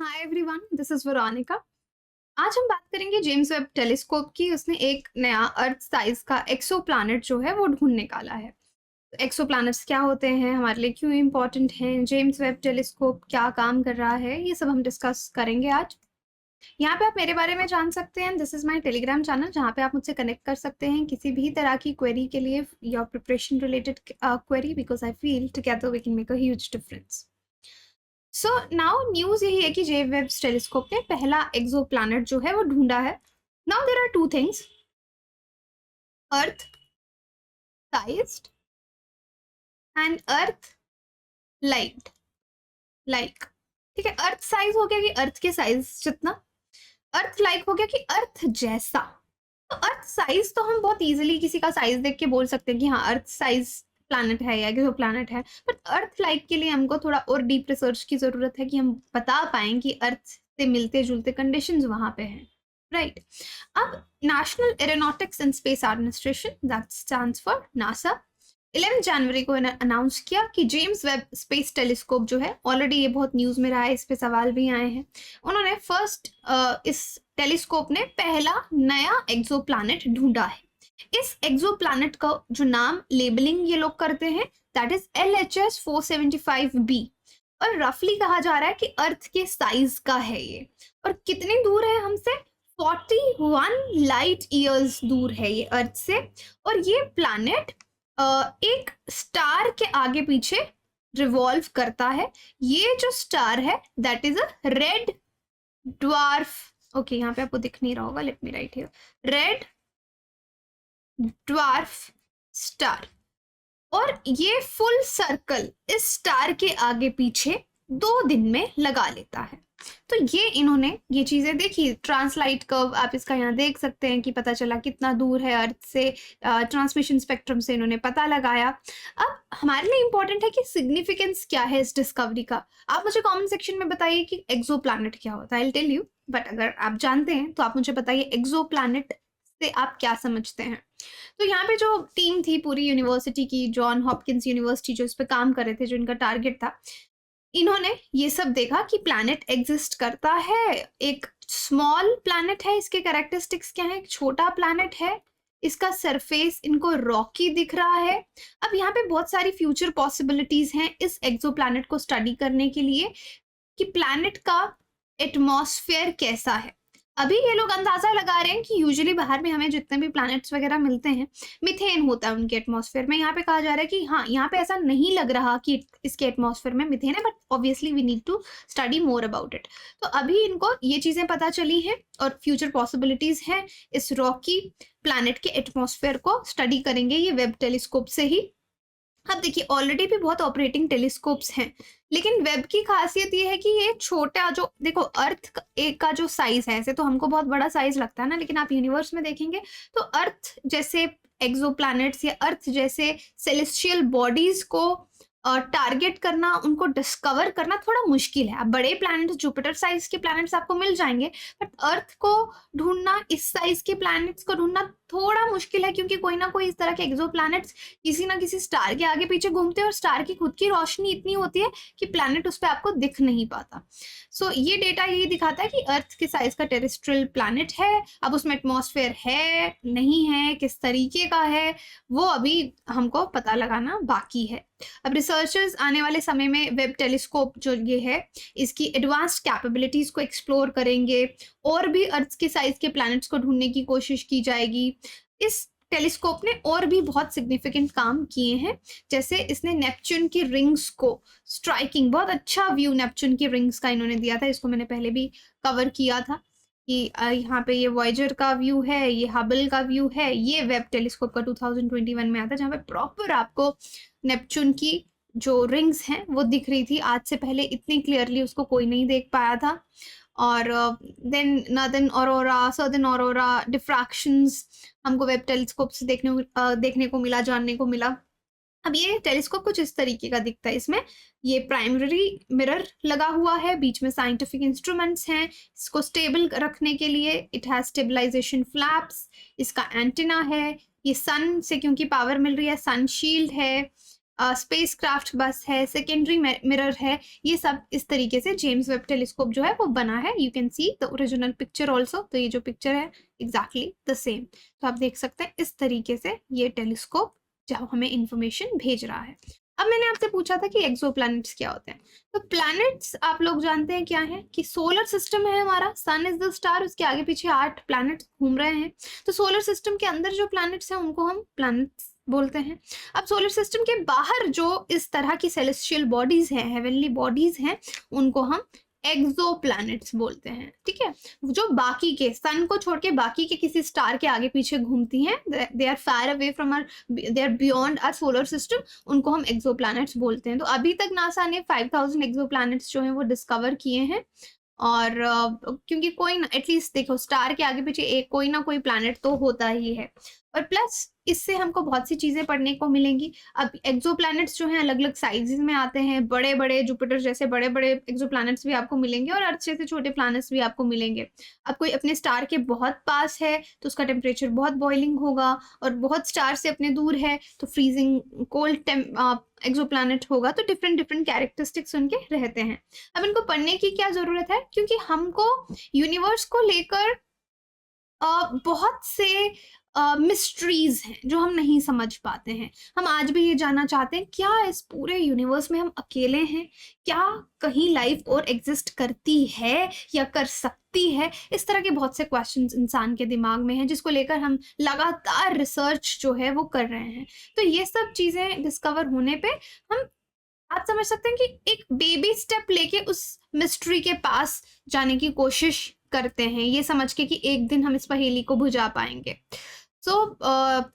Hi everyone, this is Veronica. आज हम बात करेंगे जेम्स वेब टेलीस्कोप की। उसने एक नया अर्थ साइज का एक्सोप्लैनेट जो है वो ढूंढ निकाला है। एक्सोप्लैनेट्स क्या होते हैं, हमारे लिए क्यों इम्पोर्टेंट हैं, जेम्स वेब टेलीस्कोप क्या काम कर रहा है, ये सब हम डिस्कस करेंगे आज। यहाँ पे आप मेरे बारे में जान सकते हैं। This is my Telegram channel जहाँ पे आप मुझसे कनेक्ट कर सकते हैं किसी भी तरह की क्वेरी के लिए, your preparation related query, because I feel together we can make a huge difference. So now news यही है कि जेव वेब टेलीस्कोप ने पहला एक्सो प्लैनेट जो है वो ढूंढा है। Now there are two things, earth sized and earth like like ठीक है, अर्थ साइज हो गया कि अर्थ के साइज जितना, अर्थ लाइक हो गया कि अर्थ जैसा। तो अर्थ साइज तो हम बहुत इजीली किसी का साइज देख के बोल सकते हैं कि हाँ अर्थ साइज प्लैनेट है या एक्सो प्लैनेट है, बट अर्थ लाइक के लिए हमको थोड़ा और डीप रिसर्च की जरूरत है कि हम बता पाएं कि अर्थ से मिलते जुलते कंडीशंस वहां पे हैं, राइट। अब national aeronautics and space administration, that stands for NASA, 11 जनवरी को अनाउंस किया कि जेम्स वेब स्पेस टेलीस्कोप जो है, ऑलरेडी ये बहुत न्यूज में रहा है, इस पे सवाल भी आए हैं। उन्होंने फर्स्ट इस टेलीस्कोप ने पहला नया एक्सो प्लैनेट ढूंढा है। इस एक्सो प्लैनेट का जो नाम लेबलिंग ये लोग करते हैं, दैट इज LHS 475b, और रफली कहा जा रहा है कि अर्थ के साइज का है ये। और कितनी दूर है हमसे? 41 लाइट ईयर्स दूर है ये अर्थ से। और ये प्लैनेट एक स्टार के आगे पीछे रिवॉल्व करता है। ये जो स्टार है that is a red dwarf. Okay, यहाँ पे आपको दिख नहीं रहा होगा, let me right here, red dwarf star. और ये फुल सर्कल इस स्टार के आगे पीछे 2 दिन में लगा लेता है। तो ये इन्होंने ये चीजें देखी, ट्रांसलाइट कर्व आप इसका यहाँ देख सकते हैं कि पता चला कितना दूर है अर्थ से, ट्रांसमिशन स्पेक्ट्रम से इन्होंने पता लगाया। अब हमारे लिए इंपॉर्टेंट है कि सिग्निफिकेंस क्या है इस डिस्कवरी का। आप मुझे कमेंट सेक्शन में बताइए कि एक्सो प्लैनेट क्या होता है, I will tell you, but अगर आप जानते हैं तो आप मुझे बताइए एक्सो प्लैनेट से आप क्या समझते हैं। तो यहाँ पे जो टीम थी पूरी यूनिवर्सिटी की, जॉन हॉपकिंस यूनिवर्सिटी जो इस पे काम कर रहे थे, जो इनका टारगेट था, इन्होंने ये सब देखा कि प्लैनेट एग्जिस्ट करता है। एक स्मॉल प्लैनेट है, इसके कैरेक्टरिस्टिक्स क्या है? एक छोटा प्लैनेट है, इसका सरफेस इनको रॉकी दिख रहा है। अब यहाँ पे बहुत सारी फ्यूचर पॉसिबिलिटीज हैं इस एक्सो प्लैनेट को स्टडी करने के लिए कि प्लैनेट का एटमॉस्फेयर कैसा है। अभी ये लोग अंदाजा लगा रहे हैं कि यूजुअली बाहर में हमें जितने भी प्लैनेट्स वगैरह मिलते हैं, मिथेन होता है उनके एटमॉस्फेयर में। यहाँ पे कहा जा रहा है कि हाँ, यहाँ पे ऐसा नहीं लग रहा कि इसके एटमॉस्फेयर में मिथेन है, but obviously we need to study more about it. तो अभी इनको ये चीजें पता चली हैं और फ्यूचर पॉसिबिलिटीज हैं इस रॉकी प्लैनेट के एटमॉस्फेयर को स्टडी करेंगे ये वेब टेलीस्कोप से ही। अब देखिए, ऑलरेडी भी बहुत ऑपरेटिंग टेलीस्कोप्स हैं, लेकिन वेब की खासियत ये है कि ये छोटा, जो देखो अर्थ का जो साइज है, ऐसे तो हमको बहुत बड़ा साइज लगता है ना, लेकिन आप यूनिवर्स में देखेंगे तो अर्थ जैसे एक्सो प्लैनेट्स या अर्थ जैसे सेलेस्टियल बॉडीज को टारगेट करना, उनको डिस्कवर करना थोड़ा मुश्किल है। अब बड़े प्लैनेट्स, जुपिटर साइज के प्लैनेट्स आपको मिल जाएंगे, बट अर्थ को ढूंढना, इस साइज के प्लैनेट्स को ढूंढना थोड़ा मुश्किल है, क्योंकि कोई ना कोई इस तरह के एक्सो प्लैनेट्स किसी ना किसी स्टार के आगे पीछे घूमते हैं और स्टार की खुद की रोशनी इतनी होती है कि प्लैनेट उस पर आपको दिख नहीं पाता। सो ये डेटा यही दिखाता है कि अर्थ के साइज का टेरेस्ट्रियल प्लैनेट है। अब उसमें एटमॉस्फेयर है नहीं है, किस तरीके का है, वो अभी हमको पता लगाना बाकी है। अब रिसर्चर्स आने वाले समय में वेब टेलीस्कोप जो ये है, इसकी एडवांस्ड कैपेबिलिटीज को एक्सप्लोर करेंगे और भी अर्थ के साइज के प्लैनेट्स को ढूंढने की कोशिश की जाएगी। इस टेलीस्कोप ने और भी बहुत सिग्निफिकेंट काम किए हैं, जैसे इसने नेपच्यून की रिंग्स को स्ट्राइकिंग, बहुत अच्छा व्यू नेपच्यून की रिंग्स का इन्होंने दिया था। इसको मैंने पहले भी कवर किया था कि यहाँ पे ये वॉयेजर का व्यू है, ये हबल का व्यू है, ये वेब टेलीस्कोप का 2021 में आता है, जहाँ पे प्रॉपर आपको नेपच्यून की जो रिंग्स हैं वो दिख रही थी। आज से पहले इतनी क्लियरली उसको कोई नहीं देख पाया था। और then northern aurora, southern aurora diffractions हमको वेब टेलीस्कोप से देखने को मिला, जानने को मिला। अब ये टेलीस्कोप कुछ इस तरीके का दिखता है। इसमें ये प्राइमरी मिरर लगा हुआ है, बीच में साइंटिफिक इंस्ट्रूमेंट्स हैं इसको स्टेबल रखने के लिए। इट हैज स्टेबलाइजेशन फ्लैप्स, इसका एंटीना है, ये सन से क्योंकि पावर मिल रही है, सन शील्ड है, स्पेस क्राफ्ट बस है, सेकेंडरी मिरर है, ये सब इस तरीके से जेम्स वेब टेलीस्कोप जो है वो बना है। You can see the original picture also. तो ये जो पिक्चर है एग्जैक्टली द सेम। तो आप देख सकते हैं इस तरीके से ये टेलीस्कोप जो हमें इंफॉर्मेशन भेज रहा है। अब मैंने आपसे पूछा था कि एक्सो प्लैनेट्स क्या होते हैं। तो प्लैनेट्स आप लोग जानते हैं क्या है, कि सोलर सिस्टम है हमारा, सन इज द स्टार, उसके आगे पीछे 8 प्लैनेट्स घूम रहे हैं। तो सोलर सिस्टम के अंदर जो प्लैनेट्स हैं उनको हम प्लैनेट्स बोलते हैं। अब सोलर सिस्टम के बाहर जो इस तरह की सेलेस्टियल बॉडीज हैं, हेवनली बॉडीज हैं, उनको हम एक्सोप्लैनेट्स बोलते हैं। ठीक है, जो बाकी के सन को छोड़ के बाकी के किसी स्टार के आगे पीछे घूमती हैं, they are far away from our, they are beyond our solar system, उनको हम एक्सोप्लैनेट्स बोलते हैं। तो अभी तक नासा ने 5000 एक्सोप्लैनेट्स जो हैं वो डिस्कवर किए हैं। और क्योंकि कोई ना, एटलीस्ट देखो स्टार के आगे पीछे एक कोई ना कोई प्लैनेट तो होता ही है। और प्लस इससे हमको बहुत सी चीजें पढ़ने को मिलेंगी। अब एक्सोप्लैनेट्स जो हैं अलग अलग साइजेस में आते हैं, बड़े बड़े जुपिटर जैसे बड़े बड़े एक्सोप्लैनेट्स भी आपको मिलेंगे और अर्थ जैसे छोटे प्लैनेट्स भी आपको मिलेंगे। अब कोई अपने स्टार के बहुत पास है तो उसका टेम्परेचर बहुत बॉइलिंग होगा, और बहुत स्टार से अपने दूर है तो फ्रीजिंग कोल्ड एक्सोप्लैनेट होगा। तो डिफरेंट डिफरेंट कैरेक्टरिस्टिक्स उनके रहते हैं। अब इनको पढ़ने की क्या जरूरत है, क्योंकि हमको यूनिवर्स को लेकर बहुत से मिस्ट्रीज हैं जो हम नहीं समझ पाते हैं। हम आज भी ये जानना चाहते हैं, क्या इस पूरे यूनिवर्स में हम अकेले हैं, क्या कहीं लाइफ और एग्जिस्ट करती है या कर सकती है। इस तरह के बहुत से क्वेश्चंस इंसान के दिमाग में हैं, जिसको लेकर हम लगातार रिसर्च जो है वो कर रहे हैं। तो ये सब चीजें डिस्कवर होने पे हम, आप समझ सकते हैं कि एक बेबी स्टेप लेके उस मिस्ट्री के पास जाने की कोशिश करते हैं, ये समझ के कि एक दिन हम इस पहेली को बुझा पाएंगे। So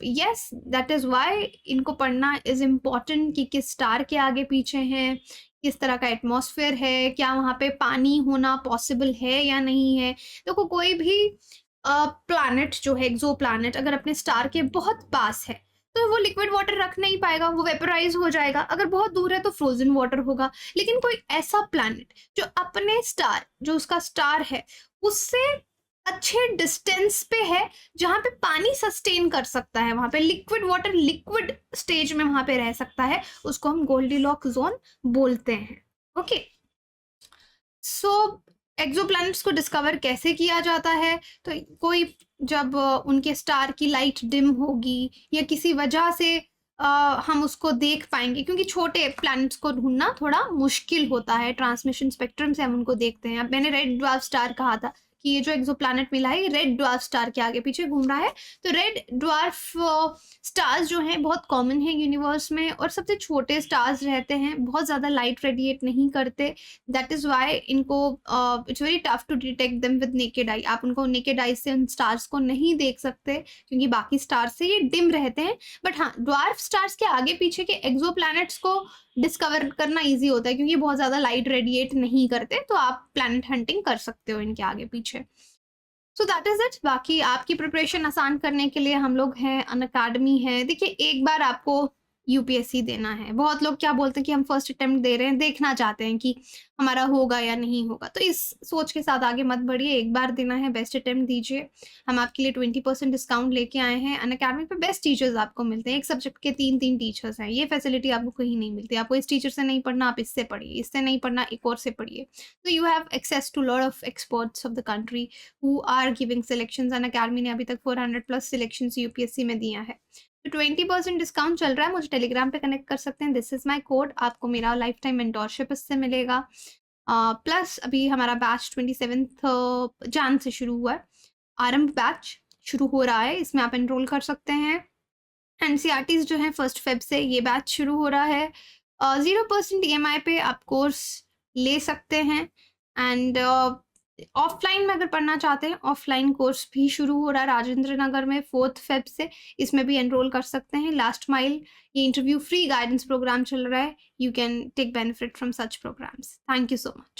yes, that is why इनको पढ़ना इज इम्पॉर्टेंट, कि किस स्टार के आगे पीछे हैं, किस तरह का एटमॉस्फेयर है, क्या वहाँ पे पानी होना पॉसिबल है या नहीं है। देखो कोई भी प्लैनेट जो है, एक्सो प्लैनेट, अगर अपने स्टार के बहुत पास है तो वो लिक्विड वाटर रख नहीं पाएगा, वो वेपराइज हो जाएगा। अगर बहुत दूर है तो फ्रोजन वाटर होगा। लेकिन कोई ऐसा प्लैनेट जो अपने स्टार, जो उसका स्टार है, उससे अच्छे डिस्टेंस पे है, जहां पे पानी सस्टेन कर सकता है, वहां पे लिक्विड वाटर लिक्विड स्टेज में वहां पे रह सकता है, उसको हम गोल्डीलॉक जोन बोलते हैं। ओके, सो एक्सोप्लैनेट्स को डिस्कवर कैसे किया जाता है, तो कोई जब उनके स्टार की लाइट डिम होगी या किसी वजह से हम उसको देख पाएंगे, क्योंकि छोटे प्लैनेट्स को ढूंढना थोड़ा मुश्किल होता है, ट्रांसमिशन स्पेक्ट्रम से हम उनको देखते हैं। अब मैंने रेड ड्वार्फ स्टार कहा था कि ये जो एक्सोप्लैनेट मिला है ये रेड ड्वार्फ स्टार के आगे पीछे घूम रहा है। तो रेड ड्वार्फ स्टार्स जो हैं बहुत कॉमन है यूनिवर्स में, और सबसे छोटे स्टार्स रहते हैं, बहुत ज़्यादा लाइट रेडिएट नहीं करते। दैट इज़ वाई इनको it's very tough to detect them with naked eye. आप उनको नेकेड आई से उन स्टार्स को नहीं देख सकते, क्योंकि बाकी स्टार्स से ये डिम रहते हैं। बट हाँ, ड्वार्फ स्टार्स के आगे पीछे के एक्सोप्लैनेट्स को डिस्कवर करना इजी होता है, क्योंकि बहुत ज़्यादा लाइट रेडिएट नहीं करते, तो आप प्लैनेट हंटिंग कर सकते हो इनके आगे पीछे। So that is it. बाकी आपकी प्रिपरेशन आसान करने के लिए हम लोग हैं, अनअकैडमी है। देखिए, एक बार आपको यूपीएससी देना है। बहुत लोग क्या बोलते हैं कि हम फर्स्ट अटेम्प्ट दे रहे हैं, देखना चाहते हैं कि हमारा होगा या नहीं होगा। तो इस सोच के साथ आगे मत बढ़िए, एक बार देना है, बेस्ट अटेम्प्ट दीजिए। हम आपके लिए 20% डिस्काउंट लेके आए हैं। अनअकैडमी पे बेस्ट टीचर्स आपको मिलते हैं, एक सब्जेक्ट के 3 टीचर्स हैं। ये फैसिलिटी आपको कहीं नहीं मिलती। आपको इस टीचर से नहीं पढ़ना, आप इससे पढ़िए, इससे नहीं पढ़ना, एक और से पढ़िए। तो you have access to lot of experts of the country who are giving selections. Unacademy ने अभी तक 400+ सिलेक्शंस यूपीएससी में दिया है। तो 20% डिस्काउंट चल रहा है, मुझे टेलीग्राम पे कनेक्ट कर सकते हैं, दिस इज माय कोड। आपको मेरा लाइफ टाइम मेंटोरशिप इससे मिलेगा। प्लस अभी हमारा बैच 27 जान से शुरू हुआ है, आरंभ बैच शुरू हो रहा है, इसमें आप एनरोल कर सकते हैं। एनसीईआरटीज जो है 1 फेब से ये बैच शुरू हो रहा है। 0% EMI पे आप कोर्स ले सकते हैं। एंड ऑफलाइन में अगर पढ़ना चाहते हैं, ऑफलाइन कोर्स भी शुरू हो रहा है राजेंद्र नगर में 4 फेब से, इसमें भी एनरोल कर सकते हैं। लास्ट माइल, ये इंटरव्यू फ्री गाइडेंस प्रोग्राम चल रहा है, you can take benefit from such programs. Thank you so much.